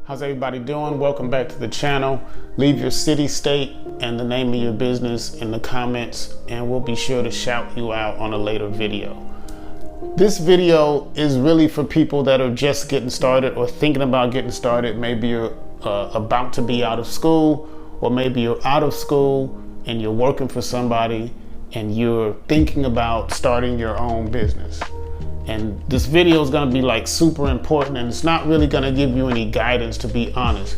How's everybody doing? Welcome back to the channel. Leave your city, state, and the name of your business in the comments, and we'll be sure to shout you out on a later video. This video is really for people that are just getting started or thinking about getting started. Maybe you're about to be out of school, or maybe you're out of school and you're working for somebody and you're thinking about starting your own business. And this video is gonna be like super important, and it's not really gonna give you any guidance, to be honest.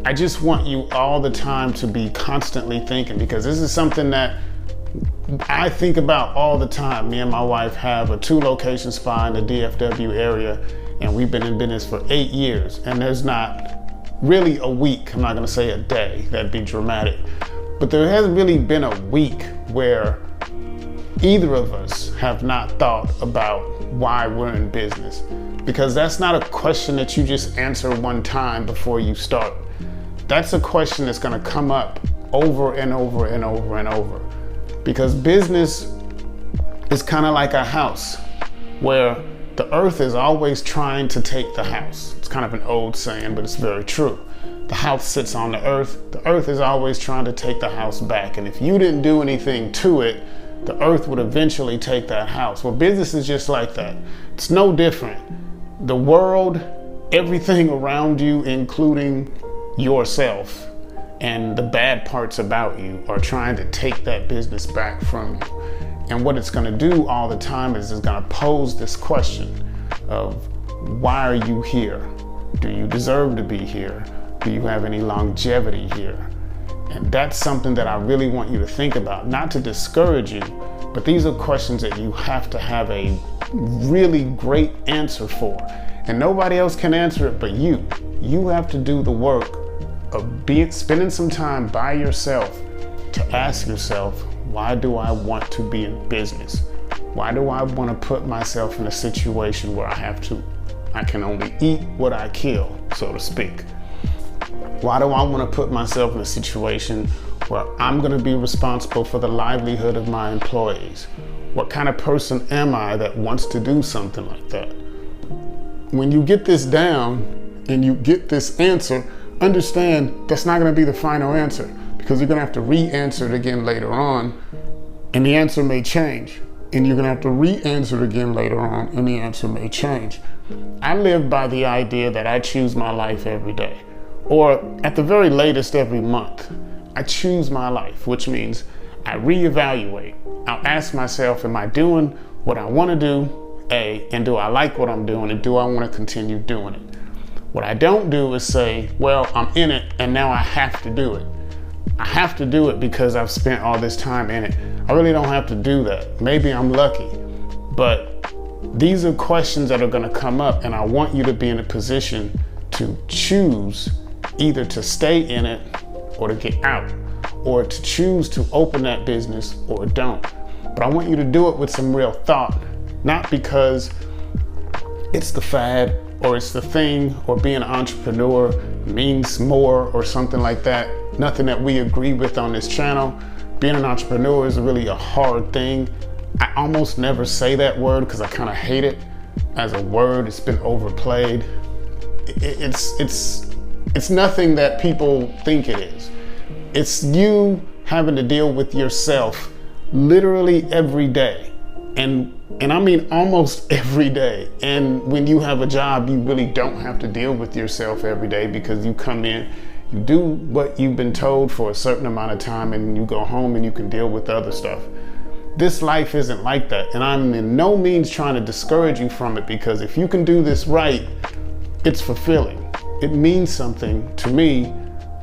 I just want you all the time to be constantly thinking, because this is something that I think about all the time. Me and my wife have a 2-location spa in the DFW area, and we've been in business for 8 years. And there's not really a week, I'm not gonna say a day, that'd be dramatic, but there hasn't really been a week where either of us have not thought about why we're in business. Because that's not a question that you just answer one time before you start. That's a question that's gonna come up over and over and over and over. Because business is kind of like a house where the earth is always trying to take the house. It's kind of an old saying, but it's very true. The house sits on the earth is always trying to take the house back. And if you didn't do anything to it, the earth would eventually take that house. Well, business is just like that. It's no different. The world, everything around you, including yourself and the bad parts about you, are trying to take that business back from you. And what it's gonna do all the time is it's gonna pose this question of, why are you here? Do you deserve to be here? Do you have any longevity here? And that's something that I really want you to think about, not to discourage you, but these are questions that you have to have a really great answer for. And nobody else can answer it but you. You have to do the work of spending some time by yourself to ask yourself, why do I want to be in business? Why do I want to put myself in a situation where I can only eat what I kill, so to speak? Why do I want to put myself in a situation where I'm going to be responsible for the livelihood of my employees? What kind of person am I that wants to do something like that? When you get this down and you get this answer, understand that's not going to be the final answer, because you're going to have to re-answer it again later on, and the answer may change. And you're going to have to re-answer it again later on, and the answer may change. I live by the idea that I choose my life every day. Or at the very latest every month. I choose my life, which means I reevaluate. I'll ask myself, am I doing what I want to do? And do I like what I'm doing? And do I want to continue doing it? What I don't do is say, well, I'm in it and now I have to do it. I have to do it because I've spent all this time in it. I really don't have to do that. Maybe I'm lucky, but these are questions that are going to come up, and I want you to be in a position to choose either to stay in it or to get out, or to choose to open that business or don't. But I want you to do it with some real thought, not because it's the fad or it's the thing, or being an entrepreneur means more or something like that. Nothing that we agree with on this channel. Being an entrepreneur is really a hard thing. I almost never say that word because I kind of hate it as a word. It's been overplayed. It's nothing that people think it is. It's you having to deal with yourself literally every day. And I mean almost every day. And when you have a job, you really don't have to deal with yourself every day, because you come in, you do what you've been told for a certain amount of time, and you go home and you can deal with other stuff. This life isn't like that. And I'm in no means trying to discourage you from it, because if you can do this right, it's fulfilling. It means something to me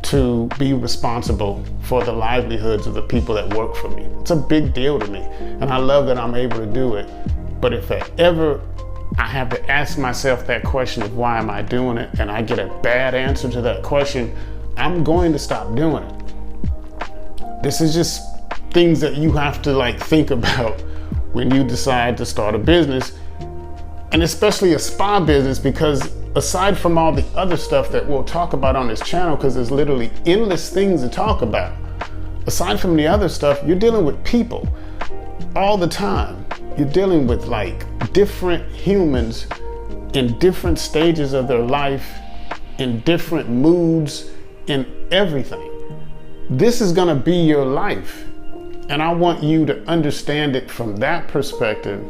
to be responsible for the livelihoods of the people that work for me. It's a big deal to me, and I love that I'm able to do it. But if ever I have to ask myself that question of why am I doing it, and I get a bad answer to that question, I'm going to stop doing it. This is just things that you have to think about when you decide to start a business, and especially a spa business, because aside from all the other stuff that we'll talk about on this channel, because there's literally endless things to talk about, aside from the other stuff, you're dealing with people all the time. You're dealing with different humans in different stages of their life, in different moods, in everything. This is gonna be your life. And I want you to understand it from that perspective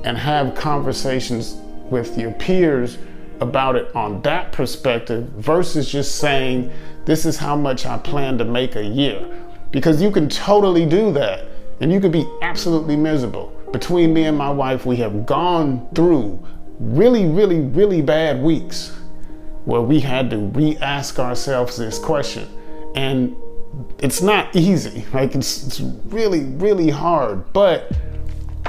and have conversations with your peers about it on that perspective versus just saying, this is how much I plan to make a year. Because you can totally do that and you can be absolutely miserable. Between me and my wife, we have gone through really bad weeks where we had to re-ask ourselves this question. And it's not easy, like it's really hard. But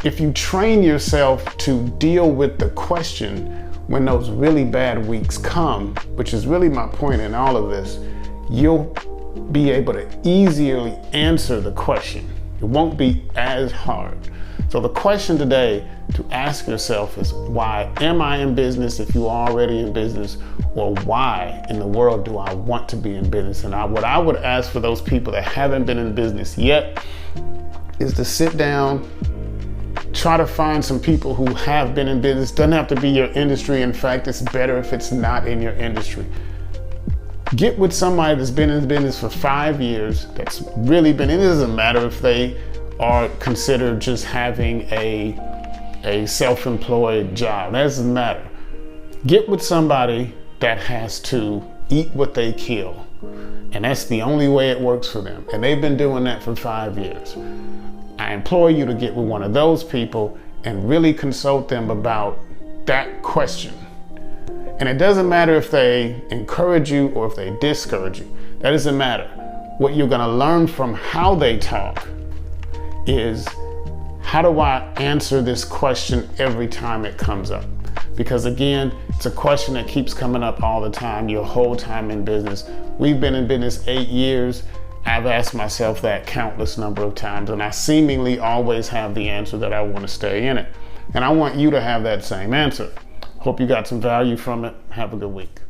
if you train yourself to deal with the question when those really bad weeks come, which is really my point in all of this, you'll be able to easily answer the question. It won't be as hard. So the question today to ask yourself is, why am I in business if you're already in business? Or why in the world do I want to be in business? And what I would ask for those people that haven't been in business yet is to sit down, try to find some people who have been in business. Doesn't have to be your industry. In fact, it's better if it's not in your industry. Get with somebody that's been in business for 5 years, that's really been in. It doesn't matter if they are considered just having a self-employed job. That doesn't matter. Get with somebody that has to eat what they kill. And that's the only way it works for them. And they've been doing that for 5 years. I implore you to get with one of those people and really consult them about that question. And it doesn't matter if they encourage you or if they discourage you. That doesn't matter. What you're gonna learn from how they talk is, how do I answer this question every time it comes up? Because again, it's a question that keeps coming up all the time, your whole time in business. We've been in business 8 years. I've asked myself that countless number of times, and I seemingly always have the answer that I want to stay in it. And I want you to have that same answer. Hope you got some value from it. Have a good week.